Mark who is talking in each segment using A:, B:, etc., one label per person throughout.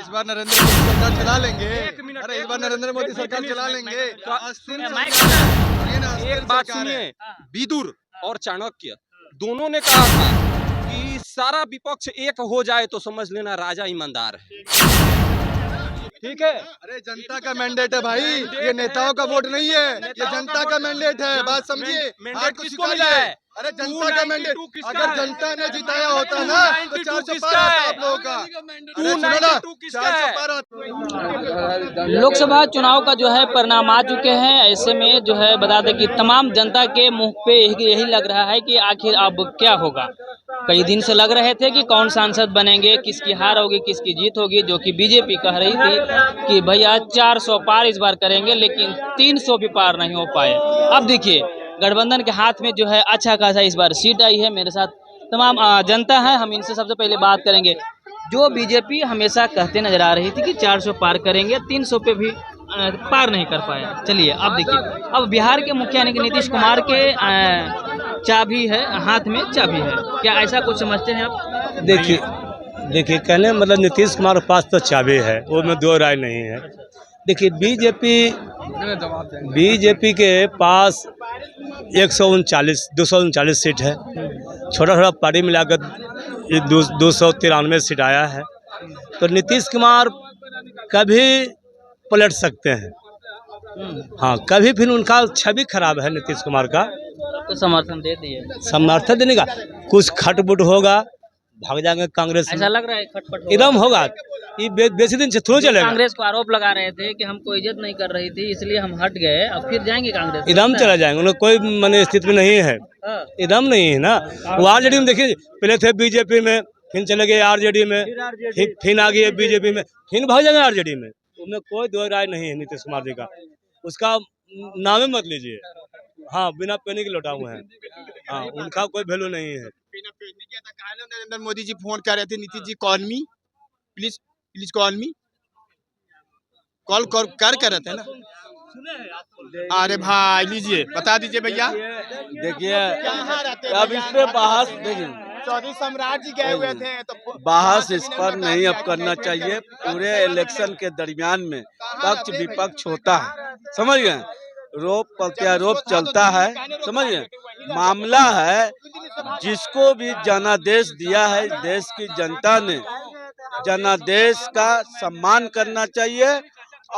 A: इस बार नरेंद्र मोदी सरकार चला लेंगे। अरे इस बार नरेंद्र मोदी सरकार चला लेंगे।
B: एक बात सुनिए, विदुर और चाणक्य दोनों ने कहा था कि सारा विपक्ष एक हो जाए तो समझ लेना राजा ईमानदार है। ठीक है,
A: अरे जनता का मैंडेट है भाई, ये नेताओं का वोट नहीं है, ये जनता का मैंडेट है। बात समझिए।
B: मैंडेट किसको मिला है?
A: अरे जनता का मैंडेट।
B: किसका
A: अगर
B: है?
A: जनता ने जिताया होता ना तो 400 पार
B: किसका
A: आता
B: है?
A: आप लोगों का। अरे सुनो ना,
B: 292 किसका
A: 400
B: है?
A: पार आता।
C: लोकसभा चुनाव का जो है परिणाम आ चुके हैं। ऐसे में जो है बता दें कि तमाम जनता के मुंह पे यही लग रहा है कि आखिर अब क्या होगा। कई दिन से लग रहे थे कि कौन सांसद बनेंगे, किसकी हार होगी, किसकी जीत होगी, जो कि बीजेपी कह रही थी कि भैया 400 पार इस बार करेंगे, लेकिन 300 भी पार नहीं हो पाए। अब देखिए गठबंधन के हाथ में जो है अच्छा खासा इस बार सीट आई है। मेरे साथ तमाम जनता है, हम इनसे सबसे पहले बात करेंगे। जो बीजेपी हमेशा कहते नजर आ रही थी कि 400 पार करेंगे, 300 पे भी पार नहीं कर पाया। चलिए अब देखिए, अब बिहार के मुखिया यानी कि नीतीश कुमार के चाबी है, हाथ में चाबी है, क्या ऐसा कुछ समझते हैं आप?
D: देखिए कहने मतलब नीतीश कुमार के पास तो चाबी है, वो में दो राय नहीं है। देखिए बीजेपी के पास 239 सीट है। छोटा पार्टी मिलाकर 293 सीट आया है। तो नीतीश कुमार कभी पलट सकते हैं। हाँ, कभी फिर उनका छवि खराब है नीतीश कुमार का।
C: तो समर्थन दे दिए,
D: समर्थन देने का कुछ खटपुट होगा, भाग जाएंगे कांग्रेस में।
C: ऐसा लग रहा है खटपट होगा।
D: एकदम होगा। ये बेसी दिन से थोड़ा चलेगा।
C: कांग्रेस को आरोप लगा रहे थे कि हमको इज्जत नहीं कर रही थी, इसलिए हम हट गए, अब फिर जाएंगे कांग्रेस।
D: एकदम चला जाएंगे, उन्हें कोई माने स्थिति में नहीं है। एकदम नहीं है ना। वो आरजेडी में देखिए, पहले थे बीजेपी में, फिर चले गए आरजेडी में, फिर आ गए बीजेपी में, फिर भाग जाएंगे आरजेडी में। उनमें कोई दो राय नहीं है नीतीश कुमार जी का। उसका नाम मत लीजिए। हाँ, बिना पेनी के लौटा हुए हैं। हाँ, उनका कोई वैल्यू नहीं है।
A: नरेंद्र मोदी जी फोन कर रहे थे, Nitish ji call me please, please call me, call कर रहे थे ना। अरे भाई लीजिए, बता दीजिए भैया।
E: देखिए अब इस पे बहस, देखिए
A: चौधरी सम्राट जी गए हुए थे तो
E: बहस इस पर नहीं अब करना चाहिए। पूरे इलेक्शन के दरमियान में पक्ष विपक्ष होता है, समझ गए, रोप प्रत्यारोप चलता है, समझ गए। मामला है जिसको भी जनादेश दिया है देश की जनता ने, जनादेश का सम्मान करना चाहिए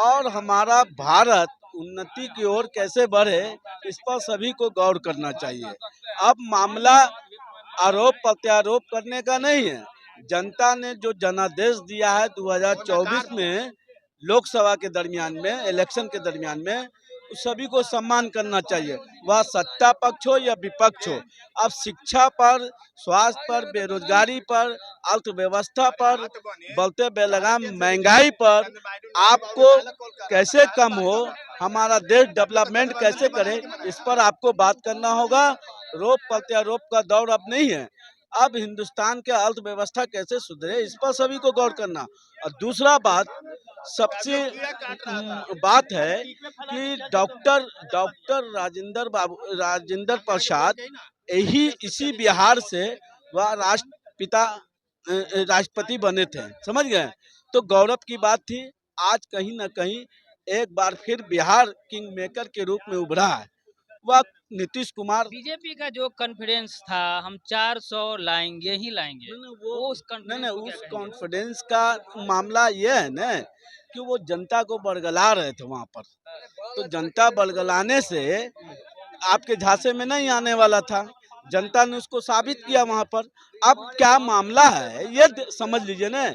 E: और हमारा भारत उन्नति की ओर कैसे बढ़े इस पर सभी को गौर करना चाहिए। अब मामला आरोप प्रत्यारोप करने का नहीं है। जनता ने जो जनादेश दिया है 2024 में लोकसभा के दरमियान में, इलेक्शन के दरमियान में, सभी को सम्मान करना चाहिए, वह सत्ता पक्ष हो या विपक्ष हो। अब शिक्षा पर, स्वास्थ्य पर, बेरोजगारी पर, अर्थव्यवस्था पर, बढ़ते बेलगाम महंगाई पर आपको कैसे कम हो, हमारा देश डेवलपमेंट कैसे करे, इस पर आपको बात करना होगा। रोप प्रत्यारोप का दौर अब नहीं है। अब हिंदुस्तान के अर्थव्यवस्था कैसे सुधरे इस पर सभी को गौर करना। और दूसरा बात, सबसे बात है कि डॉक्टर राजेंद्र प्रसाद इसी बिहार से वह राष्ट्रपति बने थे, समझ गए। तो गौरव की बात थी। आज कहीं न कहीं एक बार फिर बिहार किंग मेकर के रूप में उभरा है वह नीतीश कुमार।
C: बीजेपी का जो कॉन्फिडेंस था हम 400 लाएंगे ही लाएंगे, उस
E: कॉन्फिडेंस का मामला ये है ना कि वो जनता को बरगला रहे थे वहाँ पर। तो जनता बरगलाने से आपके झांसे में नहीं आने वाला था। जनता ने उसको साबित किया वहाँ पर। अब क्या मामला है ये समझ लीजिए ना।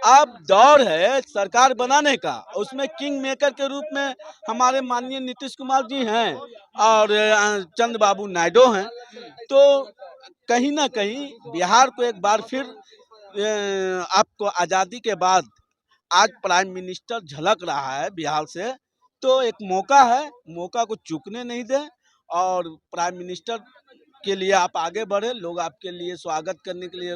E: अब दौर है सरकार बनाने का, उसमें किंग मेकर के रूप में हमारे माननीय नीतीश कुमार जी हैं और चंद्रबाबू नायडू हैं। तो कहीं ना कहीं बिहार को एक बार फिर आपको आज़ादी के बाद आज प्राइम मिनिस्टर झलक रहा है बिहार से। तो एक मौका है, मौका को चूकने नहीं दें और प्राइम मिनिस्टर के लिए आप आगे बढ़े। लोग आपके लिए स्वागत करने के लिए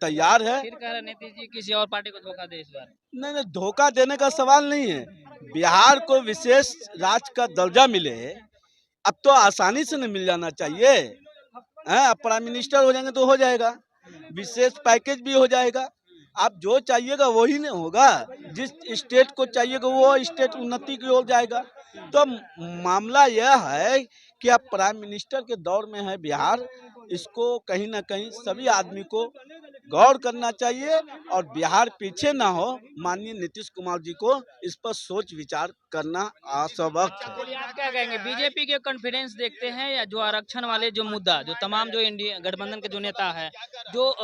E: तैयार है।
C: फिर कह रहे नीतीश जी किसी और पार्टी को धोखा दे इस बार।
E: नहीं, धोखा देने का सवाल नहीं है। बिहार को विशेष राज्य का दर्जा मिले, अब तो आसानी से नहीं मिल जाना चाहिए। अब प्राइम मिनिस्टर हो जाएंगे तो हो जाएगा, विशेष पैकेज भी हो जाएगा। आप जो चाहिएगा वही नहीं होगा। जिस स्टेट को चाहिएगा वो स्टेट उन्नति की ओर जाएगा। तो मामला यह है कि अब प्राइम मिनिस्टर के दौर में है बिहार, इसको कहीं ना कहीं सभी आदमी को गौर करना चाहिए और बिहार पीछे ना हो। माननीय नीतीश कुमार जी को इस पर सोच विचार करना आवश्यक है।
C: चलिए, आप क्या कहेंगे, बीजेपी के कॉन्फिडेंस देखते हैं या जो आरक्षण वाले जो मुद्दा, जो तमाम जो इंडिया गठबंधन के जो नेता है, जो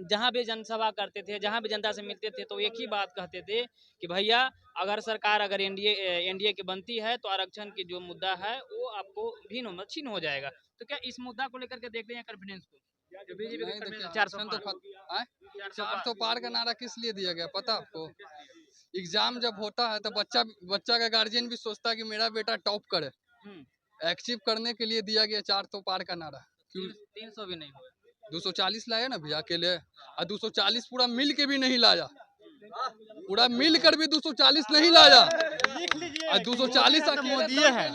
C: जहां भी जनसभा करते थे, जहां भी जनता से मिलते थे, तो एक ही बात कहते थे कि भैया अगर सरकार अगर एनडीए की बनती है तो आरक्षण की जो मुद्दा है वो आपको छीन हो जाएगा। तो क्या इस मुद्दा को लेकर के देखते हैं कॉन्फिडेंस को, जो बीजेपी
F: नहीं
C: के
F: देखिए,
C: 400
F: आरक्षण तो
C: पार?
F: 400 पार का नारा किस लिए दिया गया पता आपको? एग्जाम जब होता है तो बच्चा का गार्जियन भी सोचता है कि मेरा बेटा टॉप करे, अचीव करने के लिए दिया गया 400 पार का नारा। क्यों
C: 300 भी नहीं हुआ?
F: 240 लाया ना भैया अकेले, और 240 पूरा मिल के भी नहीं लाया, पूरा मिल कर भी 240 नहीं लाया, और 240
G: मोदी है।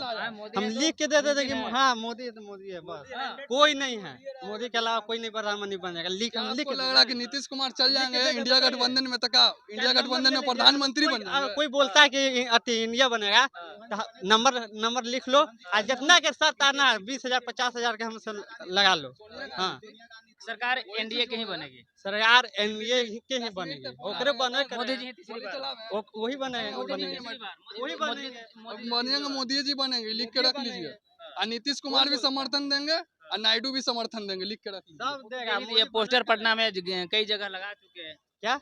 G: हम लिख के दे देते कि हाँ मोदी है तो मोदी है, बस कोई नहीं है मोदी के अलावा कोई नहीं प्रधानमंत्री बन जाएगा। हम लिख
F: आपको लग रहा है कि नीतीश कुमार चल जाएंगे इंडिया गठबंधन में, तो क्या इंडिया गठबंधन में प्रधानमंत्री बन जाएंगे?
G: कोई बोलता है कि अति इंडिया बनेगा तो नंबर लिख लो, आज जितना के साथ आना है 20,000 50,000 के हमसे लगा लो। हाँ,
C: सरकार एनडीए के ही बनेगी,
G: सरकार एनडीए के ही बनेगी, ओकरे बने
C: मोदी जी तीसरी बार
G: वही बनेगा, वही
F: बनेंगे, मोदी जी बनेंगे, लिख के रख लीजिए। और नीतीश कुमार भी समर्थन देंगे और नायडू भी समर्थन देंगे, लिख के रख लीजिए।
G: सब देगा।
C: ये पोस्टर पटना में कई जगह लगा चुके हैं।
G: क्या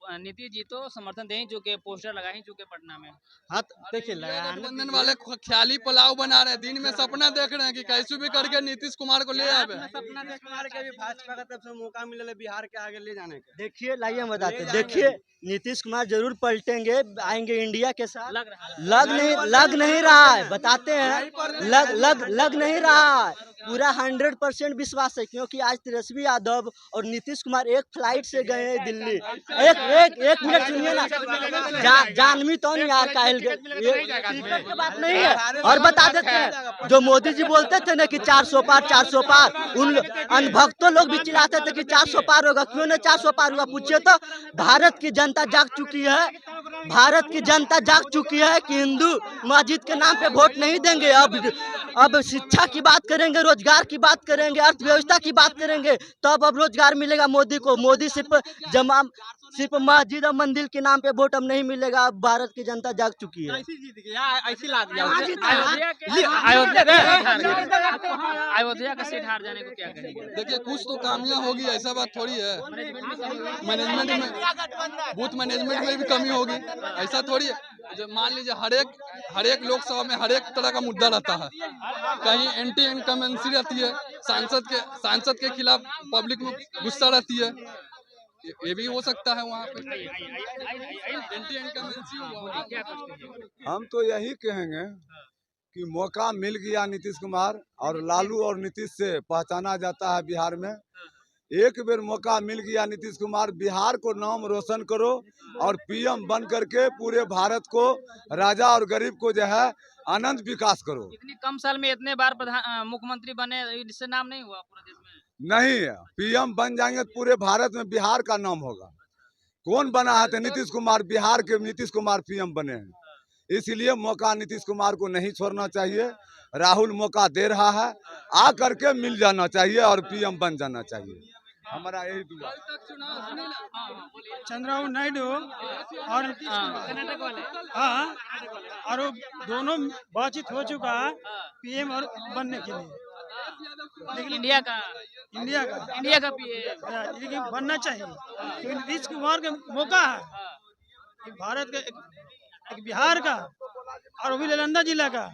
C: नीतीश जी तो समर्थन दे ही चुके, पोस्टर लगा ही चुके पटना में।
G: हाँ देखिए
F: गठबंधन वाले ख्याली पुलाव बना रहे हैं, दिन में सपना देख रहे हैं कि कैसे भी करके नीतीश कुमार को ले आवे।
G: सपना देख के भी भाजपा का तरफ से मौका मिले बिहार के आगे ले जाने का।
H: देखिए लाइए हम बताते, देखिए नीतीश कुमार जरूर पलटेंगे, आएंगे इंडिया के साथ।
C: लग रहा है,
H: लग नहीं रहा है, बताते हैं, लग नहीं रहा है, पूरा 100% विश्वास है, क्योंकि आज तेजस्वी यादव और नीतीश कुमार एक फ्लाइट से गए हैं दिल्ली। एक मिनट सुनिए ना, जानवी तो नहीं यार, काहिल की बात नहीं है। और बता देते हैं, जो मोदी जी बोलते थे ना कि 400 पार, उन अनभक्तों लोग भी चिल्लाते थे कि 400 पार होगा। क्यों नहीं 400 पार होगा पूछिए तो। भारत की जनता जाग चुकी है, भारत की जनता जाग चुकी है कि हिंदू मस्जिद के नाम पे वोट नहीं देंगे। अब शिक्षा की बात करेंगे, रोजगार की बात करेंगे, अर्थव्यवस्था की बात करेंगे, तब अब रोजगार मिलेगा मोदी को। मोदी सिर्फ मस्जिद और मंदिर के नाम पे वोट अब नहीं मिलेगा। अब भारत की जनता जाग चुकी है।
G: ऐसी ला दिया
C: अयोध्या का सीट हार जाने को क्या कहेंगे?
F: देखिए कुछ तो कामियां होगी, ऐसा बात थोड़ी है। मैनेजमेंट में, बूथ मैनेजमेंट में भी कमी होगी, ऐसा थोड़ी है। जो मान लीजिए हर एक लोकसभा में हर एक तरह का मुद्दा रहता है, कहीं एंटी इनकमेंसी रहती है, सांसद के खिलाफ पब्लिक में गुस्सा रहती है, ये भी हो सकता है वहाँ पे एंटी इनकमेंसी हुआ।
I: हम तो यही कहेंगे कि मौका मिल गया नीतीश कुमार और लालू और नीतीश से पहचाना जाता है बिहार में। एक बेर मौका मिल गया नीतीश कुमार, बिहार को नाम रोशन करो और पीएम बन करके पूरे भारत को, राजा और गरीब को जो है आनंद विकास करो।
C: इतनी कम साल में इतने बार मुख्यमंत्री बने, इससे नाम नहीं हुआ पूरे देश में?
I: नहीं, पीएम बन जाएंगे तो पूरे भारत में बिहार का नाम होगा। कौन बना है? तो नीतीश कुमार, बिहार के नीतीश कुमार पीएम बने हैं। इसलिए मौका नीतीश कुमार को नहीं छोड़ना चाहिए। राहुल मौका दे रहा है, आ करके मिल जाना चाहिए और पीएम बन जाना चाहिए। हमारा यही दुआ।
G: चंद्रबाबू नायडू और
C: कर्नाटक वाले,
G: हाँ, और वो दोनों बातचीत हो चुका है पीएम और बनने के लिए।
C: लेकिन इंडिया का
G: लेकिन बनना चाहिए, क्योंकि नीतीश कुमार के मौका है कि भारत का एक बिहार का और वो भी नालंदा जिला का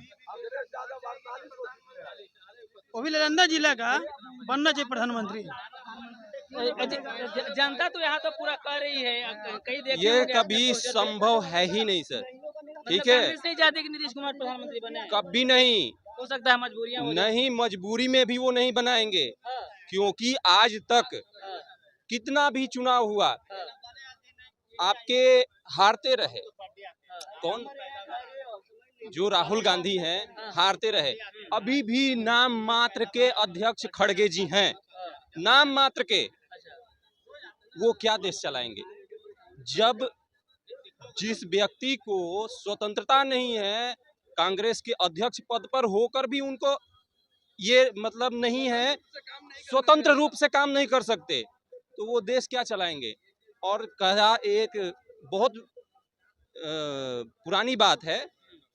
G: बनना चाहिए प्रधानमंत्री।
C: जनता तो यहाँ तो पूरा कर रही है, कई देखे
B: ये
C: होंगे
B: कभी
C: आपने पोस्टर
B: संभव है ही नहीं सर, ठीक है?
C: कांग्रेस नहीं चाहती कि नीतीश कुमार प्रधानमंत्री बने?
B: कभी नहीं,
C: हो सकता है मजबूरियां हो जाए।
B: नहीं, मजबूरी में भी वो नहीं बनाएंगे, क्योंकि आज तक कितना भी चुनाव हुआ आपके हारते रहे। कौन? जो राहुल गांधी हैं, हारते रहे। अभी भी नाम मात्र के अध्यक्ष खड़गे जी हैं, नाम मात्र के। वो क्या देश चलाएंगे? जब जिस व्यक्ति को स्वतंत्रता नहीं है, कांग्रेस के अध्यक्ष पद पर होकर भी उनको ये मतलब नहीं है, स्वतंत्र रूप से काम नहीं कर सकते, तो वो देश क्या चलाएंगे? और कहा एक बहुत पुरानी बात है,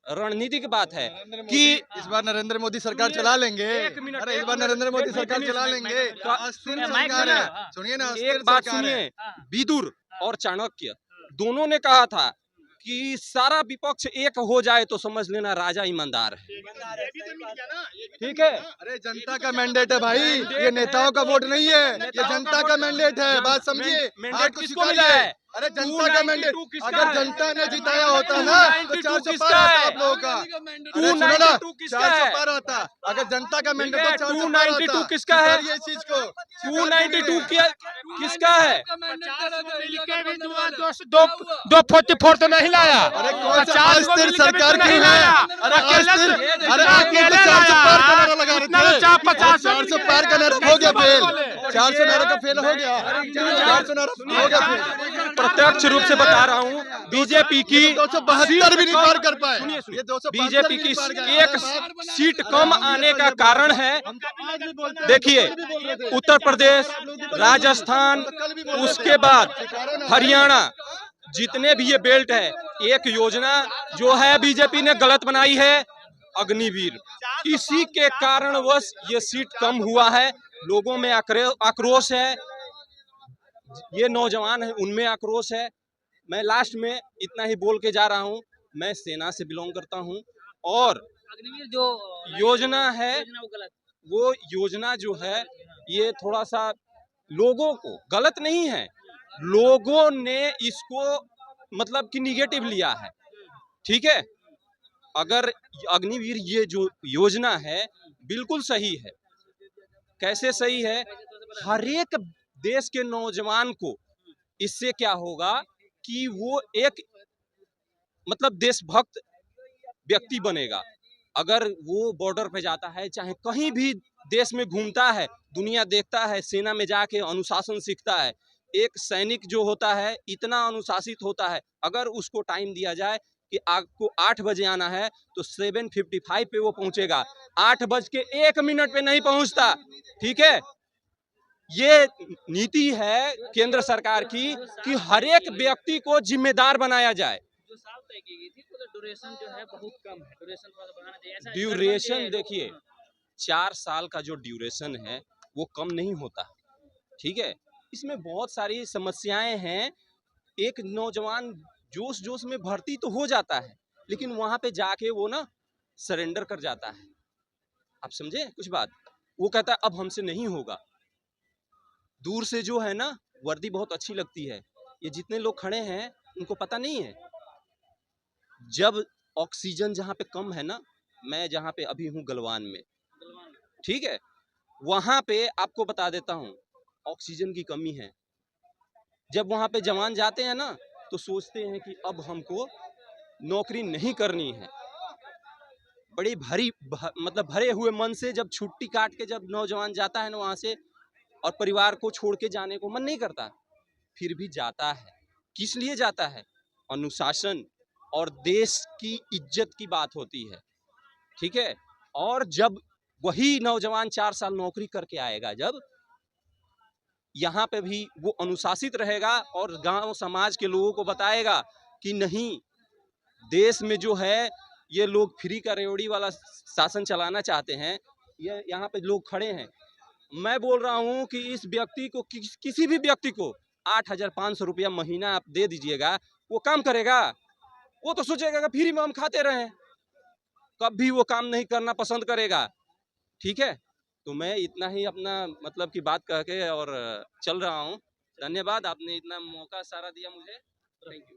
B: रणनीतिक बात है कि
F: इस बार नरेंद्र मोदी सरकार चला लेंगे। अरे इस बार नरेंद्र मोदी सरकार चला लेंगे। अस्थिर सरकार है। सुनिए ना, अस्थिर
B: एक बात
F: सरकार है।
B: सुनिए, विदुर और चाणक्य दोनों ने कहा था कि सारा विपक्ष एक हो जाए तो समझ लेना राजा ईमानदार है। ठीक है,
F: अरे जनता का मैंडेट है भाई, ये नेताओं का वोट नहीं है, ये जनता का मैंडेट है। बात समझिए।
B: मैंडेट किसको मिला है?
F: अरे जनता का मैंडेट,
B: 292 किसका
F: अगर
B: है?
F: जनता ने जिताया होता ना तो 400 पार होता आप लोगों का। अरे सुनो ना,
B: 292 किसका
F: 400
B: है?
F: पार होता। अगर जनता का मैंडेट
B: ठीक है,
F: तो 400 पार
B: 292
F: होता।
B: किसका है?
F: ये चीज को
B: 292 किसका है?
A: 244 तो नहीं लाया।
F: अरे कौन सा अस्थिर सरकार क्यों है? अरे अस्थिर, अरे आप लोग तो 400 पार का नारा लगा रहे थे। 400 पार का नारा हो गया फेल। 400 नारा का फेल हो गया। 400 नारा हो गया फेल।
B: प्रत्यक्ष रूप से बता रहा हूँ, बीजेपी की
F: 272 भी नहीं पार कर पाए।
B: सुनिए, सुनिए,
F: ये 272
B: बीजेपी
F: भी
B: की
F: नहीं पार कर
B: एक
F: पाए।
B: सीट कम आने का कारण है, देखिए, उत्तर प्रदेश, राजस्थान, उसके बाद हरियाणा, जितने भी ये बेल्ट है, एक योजना जो है बीजेपी ने गलत बनाई है, अग्निवीर। इसी के कारणवश ये सीट कम हुआ है। लोगों में आक्रोश है, ये नौजवान है उनमें आक्रोश है। मैं लास्ट में इतना ही बोल के जा रहा हूँ, मैं सेना से बिलोंग करता हूँ और
C: अग्निवीर जो
B: योजना है,
C: योजना वो गलत।
B: वो योजना जो है ये थोड़ा सा लोगों को गलत नहीं है, लोगों ने इसको मतलब कि निगेटिव लिया है। ठीक है, अगर अग्निवीर ये जो योजना है बिल्कुल सही है। कैसे सही है? हर एक देश के नौजवान को इससे क्या होगा कि वो एक मतलब देशभक्त व्यक्ति बनेगा। अगर वो बॉर्डर पे जाता है, चाहे कहीं भी देश में घूमता है, दुनिया देखता है, सेना में जाके अनुशासन सीखता है। एक सैनिक जो होता है इतना अनुशासित होता है, अगर उसको टाइम दिया जाए कि आपको 8 बजे आना है तो 7:55 पे वो पहुंचेगा, 8:01 पे नहीं पहुंचता। ठीक है, ये नीति है केंद्र सरकार की कि हर एक व्यक्ति को जिम्मेदार बनाया जाए।
C: जो साल तय की गई थी तो ड्यूरेशन जो है बहुत कम है, ड्यूरेशन थोड़ा सा बढ़ाना चाहिए। ऐसा
B: ड्यूरेशन देखिए, 4 साल का जो ड्यूरेशन है वो कम नहीं होता। ठीक है, इसमें बहुत सारी समस्याएं हैं। एक नौजवान जोश जोश में भर्ती तो हो जाता है, लेकिन वहां पे जाके वो ना सरेंडर कर जाता है। आप समझे कुछ बात? वो कहता है अब हमसे नहीं होगा। दूर से जो है ना वर्दी बहुत अच्छी लगती है, ये जितने लोग खड़े हैं उनको पता नहीं है। जब ऑक्सीजन जहाँ पे कम है ना, मैं जहाँ पे अभी हूँ गलवान में, ठीक है, वहाँ पे आपको बता देता हूँ ऑक्सीजन की कमी है। जब वहाँ पे जवान जाते हैं ना तो सोचते हैं कि अब हमको नौकरी नहीं करनी है। बड़ी मतलब भरे हुए मन से जब छुट्टी काट के जब नौजवान जाता है ना वहाँ से, और परिवार को छोड़ के जाने को मन नहीं करता, फिर भी जाता है। किस लिए जाता है? अनुशासन और देश की इज्जत की बात होती है। ठीक है, और जब वही नौजवान 4 साल नौकरी करके आएगा, जब यहाँ पे भी वो अनुशासित रहेगा और गांव समाज के लोगों को बताएगा कि नहीं, देश में जो है ये लोग फ्री का रेवड़ी वाला शासन चलाना चाहते हैं। ये यहाँ पे लोग खड़े हैं, मैं बोल रहा हूँ कि इस व्यक्ति को किसी भी व्यक्ति को 8,500 रुपया महीना आप दे दीजिएगा, वो काम करेगा? वो तो सोचेगा कि फ्री में हम खाते रहें, कभी वो काम नहीं करना पसंद करेगा। ठीक है, तो मैं इतना ही अपना मतलब की बात कह के और चल रहा हूँ। धन्यवाद, आपने इतना मौका सारा दिया मुझे। Thank you.